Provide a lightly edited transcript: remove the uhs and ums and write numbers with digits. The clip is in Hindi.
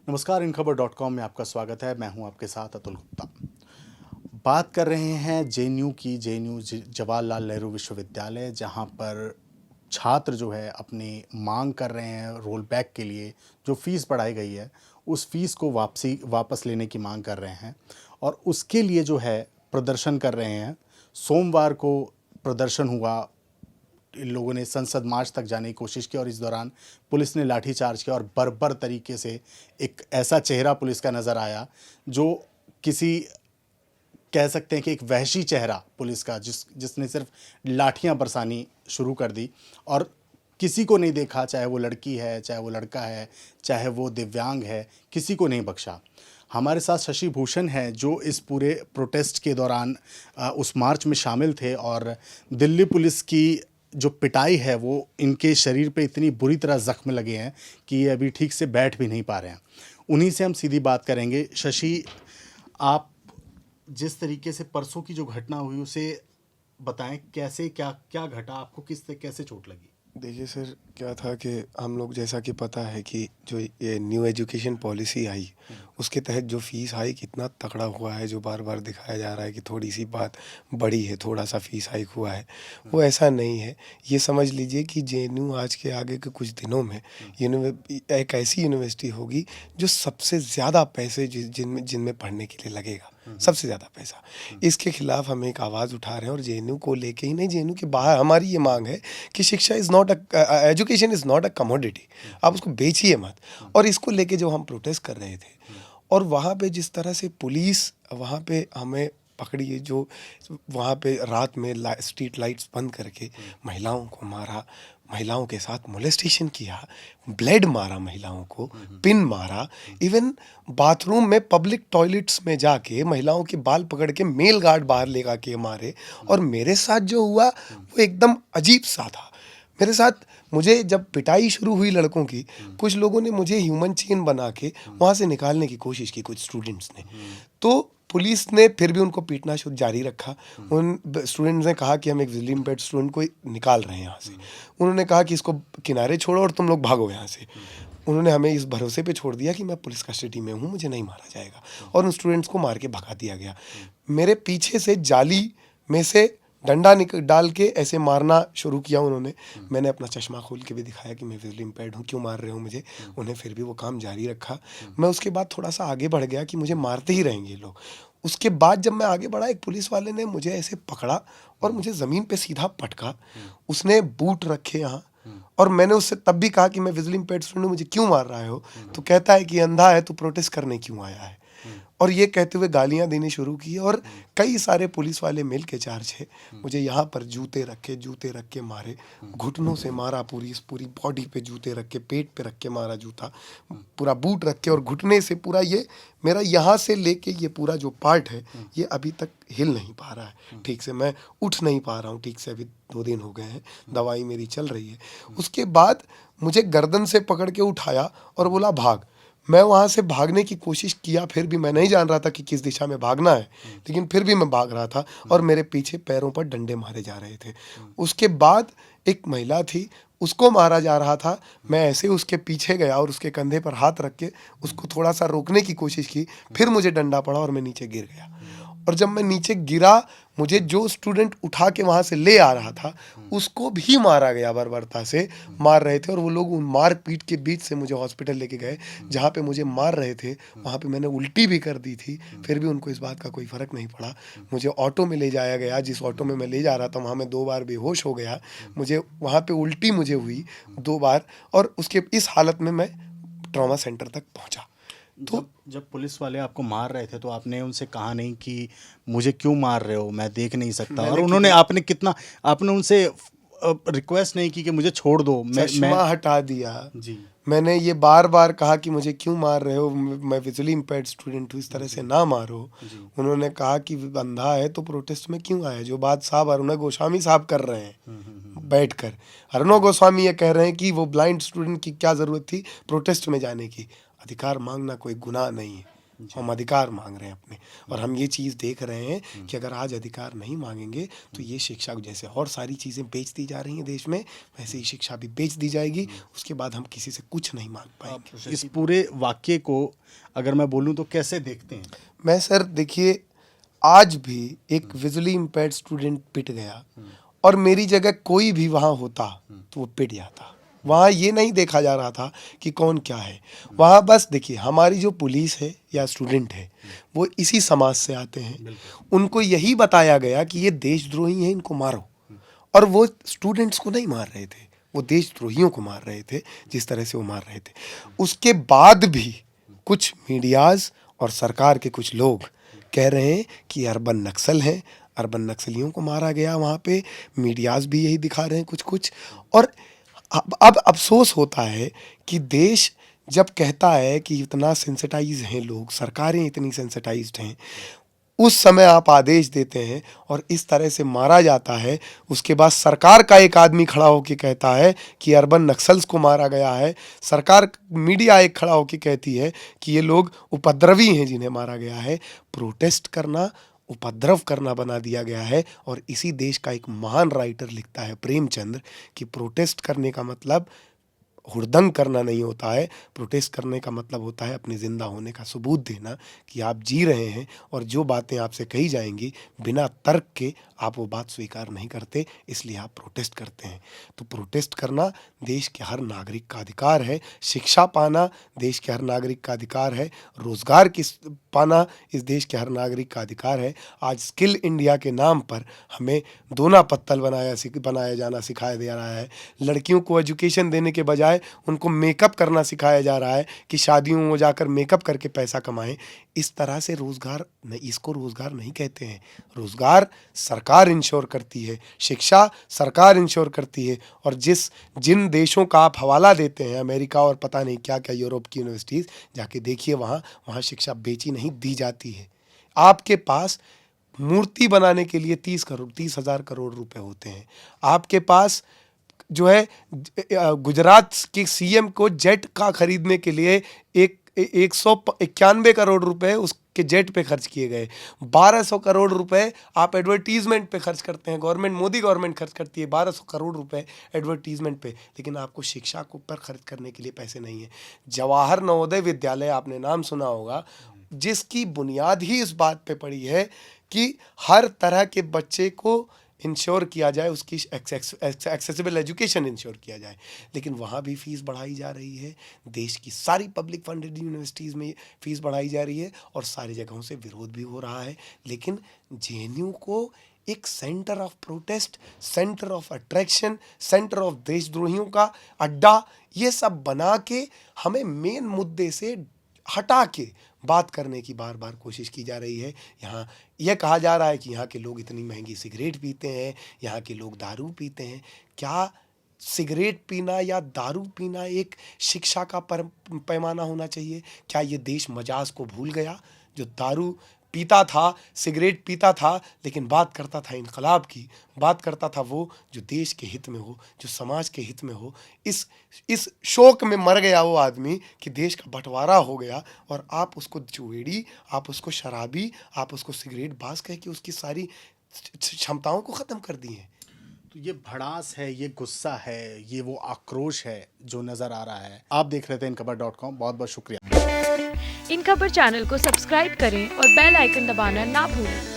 नमस्कार, इनखबर.com में आपका स्वागत है। मैं हूं आपके साथ अतुल गुप्ता। बात कर रहे हैं जेएनयू की। जेएनयू जवाहरलाल नेहरू विश्वविद्यालय, जहां पर छात्र जो है अपनी मांग कर रहे हैं रोल बैक के लिए। जो फीस बढ़ाई गई है उस फीस को वापस लेने की मांग कर रहे हैं और उसके लिए जो है प्रदर्शन कर रहे हैं। सोमवार को प्रदर्शन हुआ। इन लोगों ने संसद मार्च तक जाने की कोशिश की और इस दौरान पुलिस ने लाठीचार्ज किया और बर्बर तरीके से एक ऐसा चेहरा पुलिस का नज़र आया जो किसी, कह सकते हैं कि एक वहशी चेहरा पुलिस का, जिसने सिर्फ लाठियां बरसानी शुरू कर दी और किसी को नहीं देखा, चाहे वो लड़की है, चाहे वो लड़का है, चाहे वो दिव्यांग है, किसी को नहीं बख्शा। हमारे साथ शशि भूषण हैं जो इस पूरे प्रोटेस्ट के दौरान उस मार्च में शामिल थे और दिल्ली पुलिस की जो पिटाई है वो इनके शरीर पे इतनी बुरी तरह ज़ख्म लगे हैं कि ये अभी ठीक से बैठ भी नहीं पा रहे हैं। उन्हीं से हम सीधी बात करेंगे। शशि, आप जिस तरीके से परसों की जो घटना हुई उसे बताएं। कैसे, क्या क्या घटा, आपको कैसे चोट लगी? देखिए सर, क्या था कि हम लोग, जैसा कि पता है कि जो ये न्यू एजुकेशन पॉलिसी आई, उसके तहत जो फ़ीस हाइक इतना तगड़ा हुआ है, जो बार बार दिखाया जा रहा है कि थोड़ी सी बात बड़ी है, थोड़ा सा फ़ीस हाइक हुआ है, वो ऐसा नहीं है। ये समझ लीजिए कि जेएनयू आज के आगे के कुछ दिनों में एक ऐसी यूनिवर्सिटी होगी जो सबसे ज़्यादा पैसे जिनमें जिनमें पढ़ने के लिए लगेगा, सबसे ज़्यादा पैसा। इसके खिलाफ हम एक आवाज़ उठा रहे हैं और जेएनयू को लेके ही नहीं, जेएनयू के बाहर हमारी ये मांग है कि शिक्षा is not education is not a commodity. आप उसको बेचिए मत। और इसको लेके जो हम प्रोटेस्ट कर रहे थे और वहाँ पे जिस तरह से पुलिस वहाँ पे हमें पकड़ी है, जो वहाँ पे रात में स्ट्रीट लाइट्स बंद करके महिलाओं को मारा, महिलाओं के साथ मोलेस्टेशन किया, ब्लेड मारा, महिलाओं को पिन मारा, इवन बाथरूम में पब्लिक टॉयलेट्स में जाके महिलाओं के बाल पकड़ के मेल गार्ड बाहर लेगा के मारे। और मेरे साथ जो हुआ वो एकदम अजीब सा था। मेरे साथ, मुझे जब पिटाई शुरू हुई लड़कों की, कुछ लोगों ने मुझे ह्यूमन चेन बना के वहाँ से निकालने की कोशिश की, कुछ स्टूडेंट्स ने। तो पुलिस ने फिर भी उनको पीटना शुरू जारी रखा। उन स्टूडेंट्स ने कहा कि हम एक विजिलिंग इम्पेयर्ड स्टूडेंट को निकाल रहे हैं यहाँ से। उन्होंने कहा कि इसको किनारे छोड़ो और तुम लोग भागो यहाँ से। उन्होंने हमें इस भरोसे पे छोड़ दिया कि मैं पुलिस कस्टडी में हूँ, मुझे नहीं मारा जाएगा, और उन स्टूडेंट्स को मार के भगा दिया गया। मेरे पीछे से जाली में से डंडा डाल के ऐसे मारना शुरू किया उन्होंने। मैंने अपना चश्मा खोल के भी दिखाया कि मैं विजुअली इम्पेयर्ड हूँ, क्यों मार रहे हो मुझे। उन्हें फिर भी वो काम जारी रखा। मैं उसके बाद थोड़ा सा आगे बढ़ गया कि मुझे मारते ही रहेंगे लोग। उसके बाद जब मैं आगे बढ़ा, एक पुलिस वाले ने मुझे ऐसे पकड़ा और मुझे ज़मीन पे सीधा पटका। उसने बूट रखे यहाँ, और मैंने उससे तब भी कहा कि मैं विजुअली इम्पेयर्ड स्टूडेंट हूँ, मुझे क्यों मार रहा हो। तो कहता है कि अंधा है तो प्रोटेस्ट करने क्यों आया है। और ये कहते हुए गालियां देनी शुरू की और कई सारे पुलिस वाले मिल के, 4-6, मुझे यहाँ पर जूते रख के मारे, घुटनों से मारा, पूरी बॉडी पे जूते रख के, पेट पे रख के मारा जूता, पूरा बूट रख के, और घुटने से पूरा, ये मेरा यहाँ से लेके ये पूरा जो पार्ट है ये अभी तक हिल नहीं पा रहा है ठीक से। मैं उठ नहीं पा रहा हूँ ठीक से, अभी 2 दिन हो गए हैं, दवाई मेरी चल रही है। उसके बाद मुझे गर्दन से पकड़ के उठाया और बोला भाग। मैं वहाँ से भागने की कोशिश किया, फिर भी मैं नहीं जान रहा था कि किस दिशा में भागना है, लेकिन फिर भी मैं भाग रहा था और मेरे पीछे पैरों पर डंडे मारे जा रहे थे। उसके बाद एक महिला थी, उसको मारा जा रहा था। मैं ऐसे उसके पीछे गया और उसके कंधे पर हाथ रख के उसको थोड़ा सा रोकने की कोशिश की, फिर मुझे डंडा पड़ा और मैं नीचे गिर गया। और जब मैं नीचे गिरा, मुझे जो स्टूडेंट उठा के वहाँ से ले आ रहा था उसको भी मारा गया, बर्बरता से मार रहे थे। और वो लोग उन मार पीट के बीच से मुझे हॉस्पिटल लेके गए। जहाँ पे मुझे मार रहे थे वहाँ पे मैंने उल्टी भी कर दी थी, फिर भी उनको इस बात का कोई फ़र्क नहीं पड़ा। मुझे ऑटो में ले जाया गया, जिस ऑटो में मैं ले जा रहा था वहाँ मैं 2 बार बेहोश हो गया। मुझे वहाँ पे उल्टी मुझे हुई 2 बार, और उसके इस हालत में मैं ट्रॉमा सेंटर तक पहुँचा। तो जब पुलिस वाले आपको मार रहे थे तो आपने उनसे कहा नहीं कि मुझे क्यों मार रहे हो, मैं देख नहीं सकता? और उन्होंने, आपने उनसे रिक्वेस्ट नहीं की कि मुझे छोड़ दो, चश्मा हटा दिया। जी। मैंने ये बार बार कहा कि मुझे क्यों मार रहे हो, मैं विजुअली इम्पेयर्ड स्टूडेंट हूँ, इस तरह से ना मारो। उन्होंने कहा कि अंधा है तो प्रोटेस्ट में क्यों आया, जो बात साहब अरुणा गोस्वामी साहब कर रहे हैं बैठकर। अरुणा गोस्वामी ये कह रहे हैं कि वो ब्लाइंड स्टूडेंट की क्या ज़रूरत थी प्रोटेस्ट में जाने की। अधिकार मांगना कोई गुनाह नहीं है। हम अधिकार मांग रहे हैं अपने। और हम ये चीज़ देख रहे हैं कि अगर आज अधिकार नहीं मांगेंगे तो ये शिक्षा जैसे और सारी चीज़ें बेच दी जा रही हैं देश में, वैसे ही शिक्षा भी बेच दी जाएगी। उसके बाद हम किसी से कुछ नहीं मांग पाएंगे। इस पूरे वाक्य को अगर मैं बोलूं तो कैसे देखते हैं? मैं सर देखिए, आज भी एक विजुअली इम्पेयर्ड स्टूडेंट पिट गया और मेरी जगह कोई भी वहाँ होता तो वो पिट जाता। वहाँ ये नहीं देखा जा रहा था कि कौन क्या है। वहाँ बस देखिए, हमारी जो पुलिस है या स्टूडेंट है वो इसी समाज से आते हैं, उनको यही बताया गया कि ये देशद्रोही हैं, इनको मारो। और वो स्टूडेंट्स को नहीं मार रहे थे, वो देशद्रोहियों को मार रहे थे जिस तरह से वो मार रहे थे। उसके बाद भी कुछ मीडियाज़ और सरकार के कुछ लोग कह रहे हैं कि अर्बन नक्सल हैं, अर्बन नक्सलियों को मारा गया वहाँ पे। मीडियाज़ भी यही दिखा रहे हैं कुछ कुछ। और अब अफसोस होता है कि देश जब कहता है कि इतना सेंसिटाइज हैं लोग, सरकारें इतनी सेंसिटाइज्ड हैं, उस समय आप आदेश देते हैं और इस तरह से मारा जाता है। उसके बाद सरकार का एक आदमी खड़ा होकर कहता है कि अर्बन नक्सल्स को मारा गया है। सरकार, मीडिया एक खड़ा होकर कहती है कि ये लोग उपद्रवी हैं जिन्हें मारा गया है। प्रोटेस्ट करना उपद्रव करना बना दिया गया है। और इसी देश का एक महान राइटर लिखता है, प्रेमचंद्र, कि प्रोटेस्ट करने का मतलब हुड़दंग करना नहीं होता है। प्रोटेस्ट करने का मतलब होता है अपने ज़िंदा होने का सबूत देना कि आप जी रहे हैं और जो बातें आपसे कही जाएंगी बिना तर्क के आप वो बात स्वीकार नहीं करते, इसलिए आप प्रोटेस्ट करते हैं। तो प्रोटेस्ट करना देश के हर नागरिक का अधिकार है। शिक्षा पाना देश के हर नागरिक का अधिकार है। रोज़गार पाना इस देश के हर नागरिक का अधिकार है। आज स्किल इंडिया के नाम पर हमें दोना पत्तल बनाया जाना सिखाया जा रहा है। लड़कियों को एजुकेशन देने के बजाय उनको मेकअप करना सिखाया जा रहा है कि शादियों में जाकर मेकअप करके पैसा कमाएं। इस तरह से रोज़गार नहीं, इसको रोज़गार नहीं कहते हैं। रोज़गार सरकार इंश्योर करती है, शिक्षा सरकार इंश्योर करती है। और जिन देशों का आप हवाला देते हैं, अमेरिका और पता नहीं क्या क्या यूरोप की यूनिवर्सिटीज़, जाके देखिए वहाँ शिक्षा बेची नहीं दी जाती है। आपके पास मूर्ति बनाने के लिए 30,000 करोड़ रुपए होते हैं। आपके पास जो है गुजरात के सीएम को जेट का खरीदने के लिए 191 करोड़ रुपए उसके जेट पे खर्च किए गए। 1200 करोड़ रुपए आप एडवर्टीजमेंट पे खर्च करते हैं। गवर्नमेंट, मोदी गवर्नमेंट खर्च करती है 1200 करोड़ रुपए एडवर्टीजमेंट पे, लेकिन आपको शिक्षा को पर खर्च करने के लिए पैसे नहीं है। जवाहर नवोदय विद्यालय आपने नाम सुना होगा, जिसकी बुनियाद ही इस बात पे पड़ी है कि हर तरह के बच्चे को इंश्योर किया जाए, उसकी एक्सेसिबल एजुकेशन इंश्योर किया जाए। लेकिन वहाँ भी फ़ीस बढ़ाई जा रही है। देश की सारी पब्लिक फंडेड यूनिवर्सिटीज़ में फ़ीस बढ़ाई जा रही है और सारी जगहों से विरोध भी हो रहा है। लेकिन जेएनयू को एक centre of protest, centre of attraction, centre of देशद्रोहियों का अड्डा, ये सब बना के हमें मेन मुद्दे से हटा के बात करने की बार बार कोशिश की जा रही है। यहाँ यह कहा जा रहा है कि यहाँ के लोग इतनी महंगी सिगरेट पीते हैं, यहाँ के लोग दारू पीते हैं। क्या सिगरेट पीना या दारू पीना एक शिक्षा का पैमाना होना चाहिए? क्या ये देश मजाज को भूल गया? जो दारू पीता था, सिगरेट पीता था, लेकिन बात करता था इनकलाब की, बात करता था वो जो देश के हित में हो, जो समाज के हित में हो। इस शोक में मर गया वो आदमी कि देश का बंटवारा हो गया और आप उसको चुवेड़ी, आप उसको शराबी, आप उसको सिगरेट बाज कह के उसकी सारी क्षमताओं को ख़त्म कर दी हैं। तो ये भड़ास है, ये गुस्सा है, ये वो आक्रोश है जो नज़र आ रहा है। आप देख रहे थे इनखबर.com। बहुत बहुत शुक्रिया। इन खबर चैनल को सब्सक्राइब करें और बेल आइकन दबाना ना भूलें।